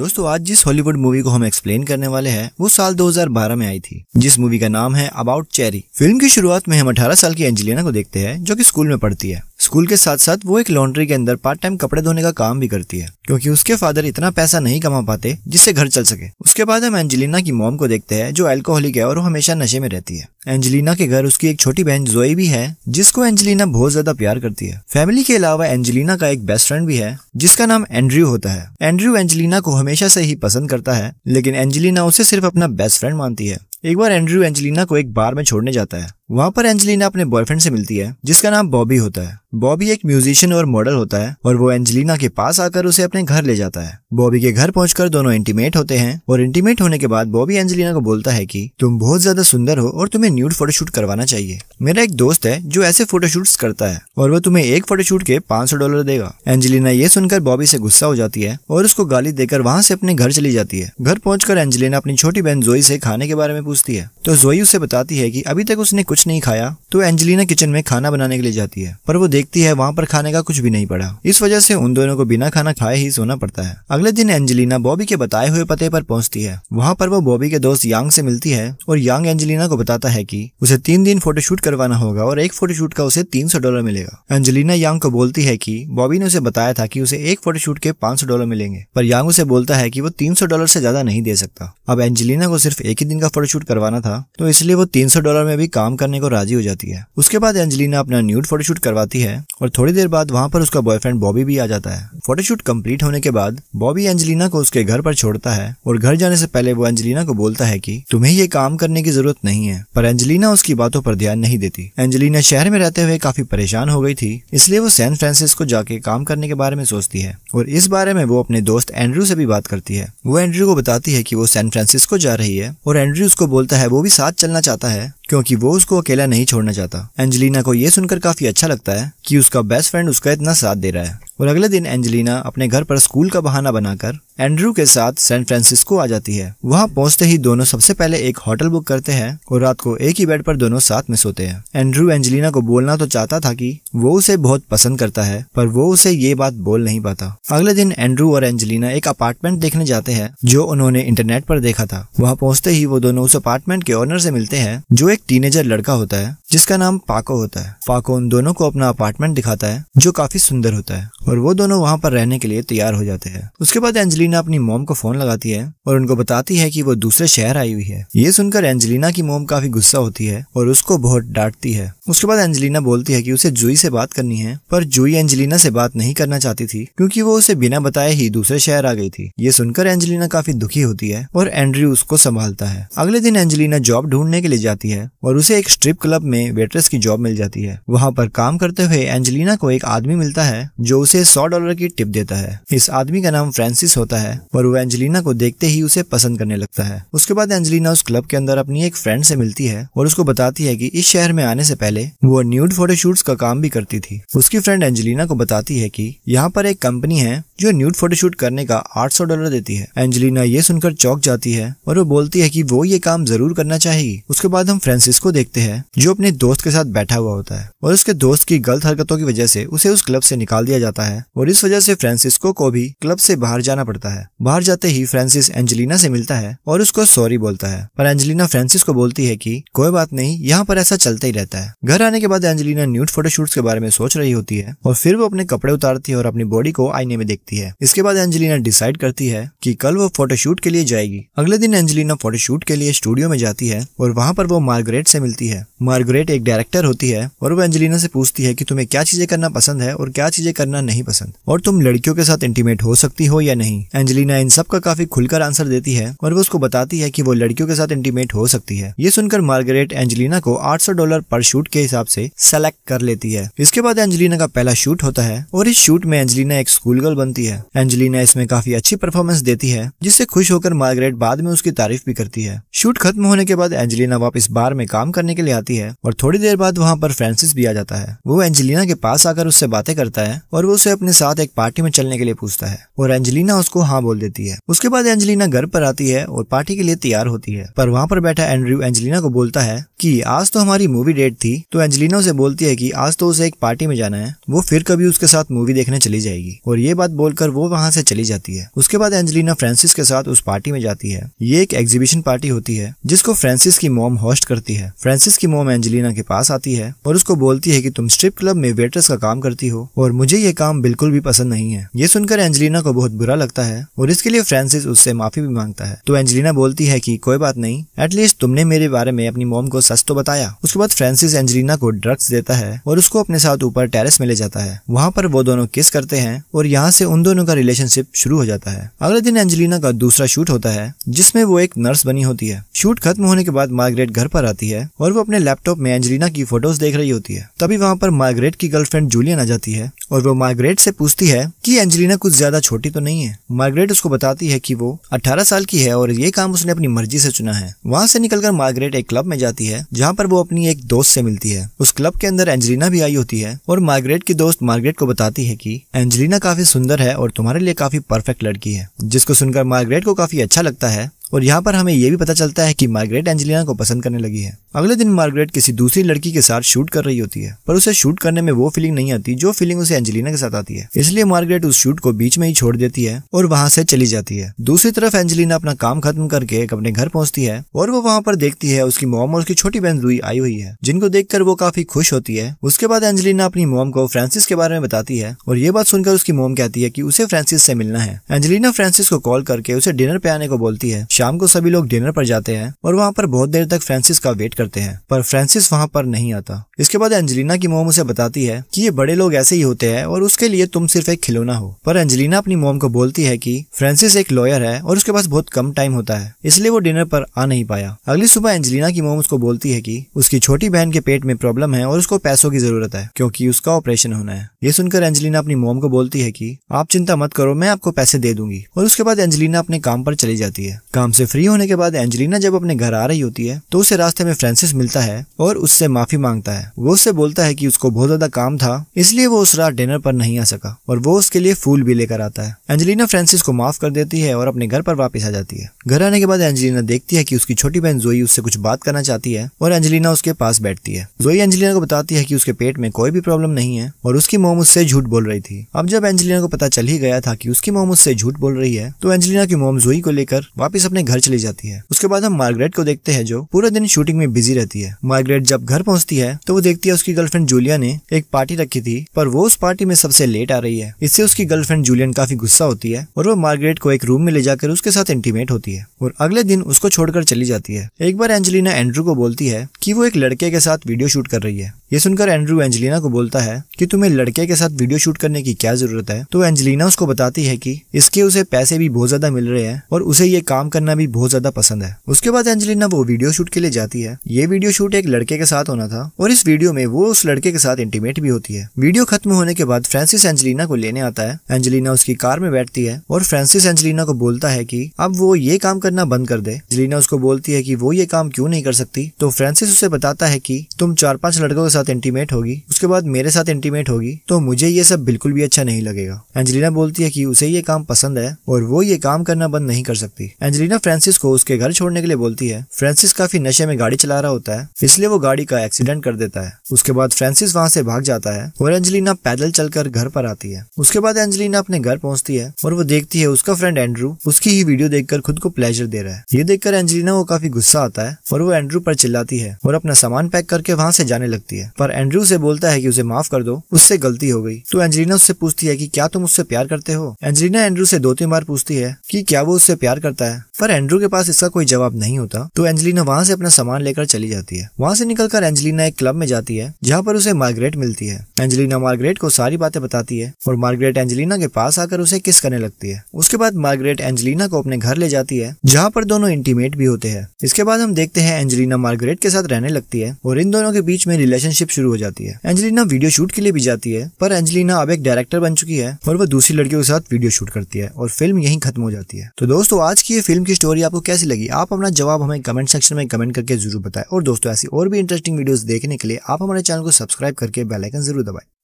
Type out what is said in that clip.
दोस्तों आज जिस हॉलीवुड मूवी को हम एक्सप्लेन करने वाले हैं वो साल 2012 में आई थी, जिस मूवी का नाम है अबाउट चेरी। फिल्म की शुरुआत में हम 18 साल की एंजेलिना को देखते हैं जो कि स्कूल में पढ़ती है। स्कूल के साथ साथ वो एक लॉन्ड्री के अंदर पार्ट टाइम कपड़े धोने का काम भी करती है, क्योंकि उसके फादर इतना पैसा नहीं कमा पाते जिससे घर चल सके। उसके बाद हम एंजेलिना की मॉम को देखते हैं जो अल्कोहलिक है और वो हमेशा नशे में रहती है। एंजेलिना के घर उसकी एक छोटी बहन जोई भी है जिसको एंजेलिना बहुत ज्यादा प्यार करती है। फैमिली के अलावा एंजेलिना का एक बेस्ट फ्रेंड भी है जिसका नाम एंड्रयू होता है। एंड्रयू एंजेलिना को हमेशा से ही पसंद करता है, लेकिन एंजेलिना उसे सिर्फ अपना बेस्ट फ्रेंड मानती है। एक बार एंड्रयू एंजेलिना को एक बार में छोड़ने जाता है। वहाँ पर एंजेलिना अपने बॉयफ्रेंड से मिलती है जिसका नाम बॉबी होता है। बॉबी एक म्यूजिशियन और मॉडल होता है और वो एंजेलिना के पास आकर उसे अपने घर ले जाता है। बॉबी के घर पहुंचकर दोनों इंटीमेट होते हैं और इंटीमेट होने के बाद बॉबी एंजेलिना को बोलता है कि तुम बहुत ज्यादा सुंदर हो और तुम्हें न्यूड फोटोशूट करवाना चाहिए। मेरा एक दोस्त है जो ऐसे फोटोशूट्स करता है और वो तुम्हें एक फोटोशूट के $500 देगा। एंजेलिना ये सुनकर बॉबी से गुस्सा हो जाती है और उसको गाली देकर वहाँ से अपने घर चली जाती है। घर पहुंचकर एंजेलिना अपनी छोटी बहन जोई से खाने के बारे में पूछती है तो जोई उसे बताती है कि अभी तक उसने कुछ नहीं खाया। तो एंजेलिना किचन में खाना बनाने के लिए जाती है, पर वो देखती है वहाँ पर खाने का कुछ भी नहीं पड़ा। इस वजह से उन दोनों को बिना खाना खाए ही सोना पड़ता है। अगले दिन एंजेलिना बॉबी के बताए हुए पते पर पहुंचती है। वहाँ पर वो बॉबी के दोस्त यांग से मिलती है और यांग एंजेलिना को बताता है कि उसे 3 दिन फोटोशूट करवाना होगा और एक फोटोशूट का उसे $300 मिलेगा। एंजेलिना यांग को बोलती है कि बॉबी ने उसे बताया था कि उसे एक फोटोशूट के $500 मिलेंगे, पर यांग उसे बोलता है कि वो $300 से ज्यादा नहीं दे सकता। अब एंजेलिना को सिर्फ एक ही दिन का फोटोशूट करवाना था, तो इसलिए वो $300 में भी काम करने को राजी हो जाती है। उसके बाद एंजेलिना अपना न्यूड फोटोशूट करवाती है और थोड़ी देर बाद वहाँ पर उसका बॉयफ्रेंड बॉबी भी आ जाता है। फोटोशूट कंप्लीट होने के बाद बॉबी एंजेलिना को उसके घर पर छोड़ता है और घर जाने से पहले वो एंजेलिना को बोलता है कि तुम्हें ये काम करने की जरूरत नहीं है, पर एंजेलिना उसकी बातों पर ध्यान नहीं देती। एंजेलिना शहर में रहते हुए काफी परेशान हो गई थी, इसलिए वो सैन फ्रांसिस्को जाके काम करने के बारे में सोचती है और इस बारे में वो अपने दोस्त एंड्रयू से भी बात करती है। वो एंड्रयू को बताती है कि वो सैन फ्रांसिस्को जा रही है और एंड्रयू उसको बोलता है वो भी साथ चलना चाहता है क्योंकि वो उसको अकेला नहीं छोड़ना चाहता। एंजेलिना को ये सुनकर काफी अच्छा लगता है कि उसका बेस्ट फ्रेंड उसका इतना साथ दे रहा है और अगले दिन एंजेलिना अपने घर पर स्कूल का बहाना बनाकर एंड्रयू के साथ सैन फ्रांसिस्को आ जाती है। वहाँ पहुंचते ही दोनों सबसे पहले एक होटल बुक करते हैं और रात को एक ही बेड पर दोनों साथ में सोते हैं। एंड्रयू एंजेलिना को बोलना तो चाहता था कि वो उसे बहुत पसंद करता है, पर वो उसे ये बात बोल नहीं पाता। अगले दिन एंड्रयू और एंजेलिना एक अपार्टमेंट देखने जाते हैं जो उन्होंने इंटरनेट पर देखा था। वहाँ पहुंचते ही वो दोनों उस अपार्टमेंट के ओनर से मिलते हैं जो एक टीनेजर लड़का होता है जिसका नाम पाको होता है। पाको उन दोनों को अपना अपार्टमेंट दिखाता है जो काफी सुंदर होता है और वो दोनों वहाँ पर रहने के लिए तैयार हो जाते हैं। उसके बाद एंजेलिना अपनी मॉम को फोन लगाती है और उनको बताती है कि वो दूसरे शहर आई हुई है। ये सुनकर एंजेलिना की मॉम काफी गुस्सा होती है और उसको बहुत डांटती है। उसके बाद एंजेलिना बोलती है कि उसे जूही से बात करनी है, पर जूही एंजेलिना से बात नहीं करना चाहती थी क्योंकि वो उसे बिना बताए ही दूसरे शहर आ गई थी। ये सुनकर एंजेलिना काफी दुखी होती है और एंड्रयू उसको संभालता है। अगले दिन एंजेलिना जॉब ढूंढने के लिए जाती है और उसे एक स्ट्रिप क्लब में वेट्रेस की जॉब मिल जाती है। वहाँ पर काम करते हुए एंजेलिना को एक आदमी मिलता है जो उसे $100 की टिप देता है। इस आदमी का नाम फ्रांसिस होता है और वो एंजेलिना को देखते ही उसे पसंद करने लगता है। उसके बाद एंजेलिना उस क्लब के अंदर अपनी एक फ्रेंड से मिलती है और उसको बताती है कि इस शहर में आने से पहले वो न्यूड फोटोशूट्स का काम भी करती थी। उसकी फ्रेंड एंजेलिना को बताती है कि यहाँ पर एक कंपनी है जो न्यूड फोटोशूट करने का $800 देती है। एंजेलिना ये सुनकर चौंक जाती है और वो बोलती है कि वो ये काम जरूर करना चाहेगी। उसके बाद हम फ्रांसिस को देखते हैं जो अपने दोस्त के साथ बैठा हुआ होता है और उसके दोस्त की गलत हरकतों की वजह से उसे उस क्लब से निकाल दिया जाता है और इस वजह से फ्रांसिस्को को भी क्लब से बाहर जाना पड़ता है। बाहर जाते ही फ्रांसिस एंजेलिना से मिलता है और उसको सॉरी बोलता है, पर एंजेलिना फ्रांसिस को बोलती है कि कोई बात नहीं, यहाँ पर ऐसा चलता ही रहता है। घर आने के बाद एंजेलिना न्यूड फोटोशूट्स के बारे में सोच रही होती है और फिर वो अपने कपड़े उतारती है और अपनी बॉडी को आईने में देखती है। इसके बाद एंजेलिना डिसाइड करती है कि कल वो फोटोशूट के लिए जाएगी। अगले दिन एंजेलिना फोटोशूट के लिए स्टूडियो में जाती है और वहाँ पर वो मार्गरेट से मिलती है। मार्गरेट एक डायरेक्टर होती है और वो एंजेलिना से पूछती है कि तुम्हें क्या चीजें करना पसंद है और क्या चीजें करना नहीं पसंद, और तुम लड़कियों के साथ इंटीमेट हो सकती हो या नहीं। एंजेलिना इन सब का काफी खुलकर आंसर देती है और वो उसको बताती है कि वो लड़कियों के साथ इंटीमेट हो सकती है। ये सुनकर मार्गरेट एंजेलिना को $800 पर शूट के हिसाब से सेलेक्ट कर लेती है। इसके बाद एंजेलिना का पहला शूट होता है और इस शूट में एंजेलिना एक स्कूल गर्ल बनती है। एंजेलिना इसमें काफी अच्छी परफॉर्मेंस देती है जिससे खुश होकर मार्गरेट बाद में उसकी तारीफ भी करती है। शूट खत्म होने के बाद एंजेलिना वापस बार में काम करने के लिए आती है और थोड़ी देर बाद वहाँ पर फ्रांसिस भी आ जाता है। वो एंजेलिना के पास आकर उससे बातें करता है और वो उसे अपने साथ एक पार्टी में चलने के लिए पूछता है और एंजेलिना उसको हाँ बोल देती है। उसके बाद एंजेलिना घर पर आती है और पार्टी के लिए तैयार होती है, पर वहाँ पर बैठा एंड्रयू एंजेलिना को बोलता है कि आज तो हमारी मूवी डेट थी। तो एंजेलिना उसे बोलती है कि आज तो उसे एक पार्टी में जाना है, वो फिर कभी उसके साथ मूवी देखने चली जाएगी, और ये बात बोलकर वो वहाँ से चली जाती है। उसके बाद एंजेलिना फ्रांसिस के साथ उस पार्टी में जाती है। ये एक एग्जीबिशन पार्टी होती है जिसको फ्रांसिस की मॉम होस्ट करती है। फ्रांसिस की मॉम एंजेलिना के पास आती है और उसको बोलती है कि तुम स्ट्रिप क्लब में वेट्रेस का काम करती हो और मुझे ये काम बिल्कुल भी पसंद नहीं है। ये सुनकर एंजेलिना को बहुत बुरा लगता है और इसके लिए फ्रांसिस उससे माफी भी मांगता है। तो एंजेलिना बोलती है कि कोई बात नहीं, एटलीस्ट तुमने मेरे बारे में अपनी मॉम को सच तो बताया। उसके बाद फ्रांसिस एंजेलिना को ड्रग्स देता है और उसको अपने साथ ऊपर टेरेस में ले जाता है। वहाँ पर वो दोनों किस करते हैं और यहाँ से उन दोनों का रिलेशनशिप शुरू हो जाता है। अगले दिन एंजेलिना का दूसरा शूट होता है जिसमें वो एक नर्स बनी होती है। शूट खत्म होने के बाद मार्गरेट घर पर आती है और वो अपने लैपटॉप में एंजेलिना की फोटोज देख रही होती है। तभी वहाँ पर मार्गरेट की गर्लफ्रेंड जूलियन आ जाती है और वो मार्गरेट से पूछती है कि एंजेलिना कुछ ज्यादा छोटी तो नहीं है। मार्गरेट उसको बताती है कि वो 18 साल की है और ये काम उसने अपनी मर्जी से चुना है। वहाँ से निकलकर मार्गरेट एक क्लब में जाती है जहाँ पर वो अपनी एक दोस्त से मिलती है। उस क्लब के अंदर एंजेलिना भी आई होती है और मार्गरेट की दोस्त मार्गरेट को बताती है कि एंजेलिना काफी सुंदर है और तुम्हारे लिए काफी परफेक्ट लड़की है, जिसको सुनकर मार्गरेट को काफी अच्छा लगता है। और यहाँ पर हमें ये भी पता चलता है कि मार्गरेट एंजेलिना को पसंद करने लगी है। अगले दिन मार्गरेट किसी दूसरी लड़की के साथ शूट कर रही होती है, पर उसे शूट करने में वो फीलिंग नहीं आती जो फीलिंग उसे एंजेलिना के साथ आती है। इसलिए मार्गरेट उस शूट को बीच में ही छोड़ देती है और वहाँ से चली जाती है। दूसरी तरफ एंजेलिना अपना काम खत्म करके अपने घर पहुंचती है और वो वहाँ पर देखती है उसकी मॉम और उसकी छोटी बहन लुई आई हुई है, जिनको देखकर वो काफी खुश होती है। उसके बाद एंजेलिना अपनी मॉम को फ्रांसिस के बारे में बताती है और ये बात सुनकर उसकी मॉम कहती है कि उसे फ्रांसिस से मिलना है। एंजेलिना फ्रांसिस को कॉल करके उसे डिनर पे आने को बोलती है। शाम को सभी लोग डिनर पर जाते हैं और वहाँ पर बहुत देर तक फ्रांसिस का वेट करते हैं, पर फ्रांसिस वहाँ पर नहीं आता। इसके बाद एंजेलिना की मॉम उसे बताती है कि ये बड़े लोग ऐसे ही होते हैं और उसके लिए तुम सिर्फ एक खिलौना हो। पर एंजेलिना अपनी मॉम को बोलती है कि फ्रांसिस एक लॉयर है और उसके पास बहुत कम टाइम होता है, इसलिए वो डिनर पर आ नहीं पाया। अगली सुबह एंजेलिना की मॉम उसको बोलती है कि उसकी छोटी बहन के पेट में प्रॉब्लम है और उसको पैसों की जरूरत है क्योंकि उसका ऑपरेशन होना है। ये सुनकर एंजेलिना अपनी मॉम को बोलती है कि आप चिंता मत करो, मैं आपको पैसे दे दूंगी। और उसके बाद एंजेलिना अपने काम पर चली जाती है। काम से फ्री होने के बाद एंजेलिना जब अपने घर आ रही होती है तो उसे रास्ते में फ्रांसिस मिलता है और उससे माफी मांगता है। वो उससे बोलता है कि उसको बहुत ज्यादा काम था इसलिए वो उस रात डिनर पर नहीं आ सका और वो उसके लिए फूल भी लेकर आता है। एंजेलिना फ्रांसिस को माफ कर देती है और अपने घर पर वापस आ जाती है। घर आने के बाद एंजेलिना देखती है कि उसकी छोटी बहन जोई उससे कुछ बात करना चाहती है और एंजेलिना उसके पास बैठती है। जोई एंजेलिना को बताती है कि उसके पेट में कोई भी प्रॉब्लम नहीं है और उसकी मॉम उससे झूठ बोल रही थी। अब जब एंजेलिना को पता चल ही गया था कि उसकी मॉम उससे झूठ बोल रही है तो एंजेलिना की मॉम जोई को लेकर वापस अपने घर चली जाती है। उसके बाद हम मार्गरेट को देखते हैं जो पूरे दिन शूटिंग में बिजी रहती है। मार्गरेट जब घर पहुंचती है तो वो देखती है उसकी गर्लफ्रेंड जूलिया ने एक पार्टी रखी थी पर वो उस पार्टी में सबसे लेट आ रही है। इससे उसकी गर्लफ्रेंड जूलियन काफी गुस्सा होती है और वो मार्गरेट को एक रूम में ले जाकर उसके साथ इंटीमेट होती है और अगले दिन उसको छोड़कर चली जाती है। एक बार एंजेलिना एंड्रू को बोलती है कि वो एक लड़के के साथ वीडियो शूट कर रही है। ये सुनकर एंड्रू एंजेलिना को बोलता है कि तुम्हें लड़के के साथ वीडियो शूट करने की क्या जरूरत है। तो एंजेलिना उसको बताती है कि इसके उसे पैसे भी बहुत ज्यादा मिल रहे हैं और उसे ये काम करना भी बहुत ज्यादा पसंद है। उसके बाद एंजेलिना वो वीडियो शूट के लिए जाती है। ये वीडियो शूट एक लड़के के साथ होना था और इस वीडियो में वो उस लड़के के साथ इंटीमेट भी होती है। वीडियो खत्म होने के बाद फ्रांसिस एंजेलिना को लेने आता है। एंजेलिना उसकी कार में बैठती है और फ्रांसिस एंजेलिना को बोलता है कि अब वो ये काम करना बंद कर दे। एंजेलिना उसको बोलती है कि वो ये काम क्यों नहीं कर सकती। तो फ्रांसिस उसे बताता है कि तुम 4-5 लड़कों के साथ इंटीमेट होगी, उसके बाद मेरे साथ इंटीमेट होगी, तो मुझे ये सब बिल्कुल भी अच्छा नहीं लगेगा। एंजेलिना बोलती है कि उसे ये काम पसंद है और वो ये काम करना बंद नहीं कर सकती। एंजेलिना फ्रांसिस को उसके घर छोड़ने के लिए बोलती है। फ्रांसिस काफी नशे में गाड़ी चला रहा होता है इसलिए वो गाड़ी का एक्सीडेंट कर देता है। उसके बाद फ्रांसिस वहाँ से भाग जाता है और एंजेलिना पैदल चलकर घर पर आती है। उसके बाद एंजेलिना अपने घर पहुंचती है और वो देखती है उसका फ्रेंड एंड्रू उसकी ही वीडियो देखकर खुद को प्लेजर दे रहा है। ये देखकर एंजेलिना को काफी गुस्सा आता है और वो एंड्रू पर चिल्लाती है और अपना सामान पैक करके वहाँ से जाने लगती है। पर एंड्रू से बोलता है कि उसे माफ कर दो, उससे गलती हो गई। तो एंजेलिना उससे पूछती है कि क्या तुम उससे प्यार करते हो। एंजेलिना एंड्रू से 2-3 बार पूछती है कि क्या वो उससे प्यार करता है, पर एंड्रू के पास इसका कोई जवाब नहीं होता। तो एंजेलिना वहाँ से अपना सामान लेकर चली जाती है। वहाँ से निकलकर एंजेलिना एक क्लब में जाती है जहाँ पर उसे मार्गरेट मिलती है। एंजेलिना मार्गरेट को सारी बातें बताती है और मार्गरेट एंजेलिना के पास आकर उसे किस करने लगती है। उसके बाद मार्गरेट एंजेलिना को अपने घर ले जाती है जहाँ पर दोनों इंटीमेट भी होते हैं। इसके बाद हम देखते हैं एंजेलिना मार्गरेट के साथ रहने लगती है और इन दोनों के बीच में रिलेशनशिप शुरू हो जाती है। एंजेलिना वीडियो शूट के लिए भी जाती है पर एंजेलिना अब एक डायरेक्टर बन चुकी है और वो दूसरी लड़कियों के साथ वीडियो शूट करती है और फिल्म यहीं खत्म हो जाती है। तो दोस्तों आज की ये फिल्म की स्टोरी आपको कैसी लगी, आप अपना जवाब हमें कमेंट सेक्शन में कमेंट करके जरूर बताएं। और दोस्तों ऐसी और भी इंटरेस्टिंग वीडियोस देखने के लिए आप हमारे चैनल को सब्सक्राइब करके बेल आइकन जरूर दबाएं।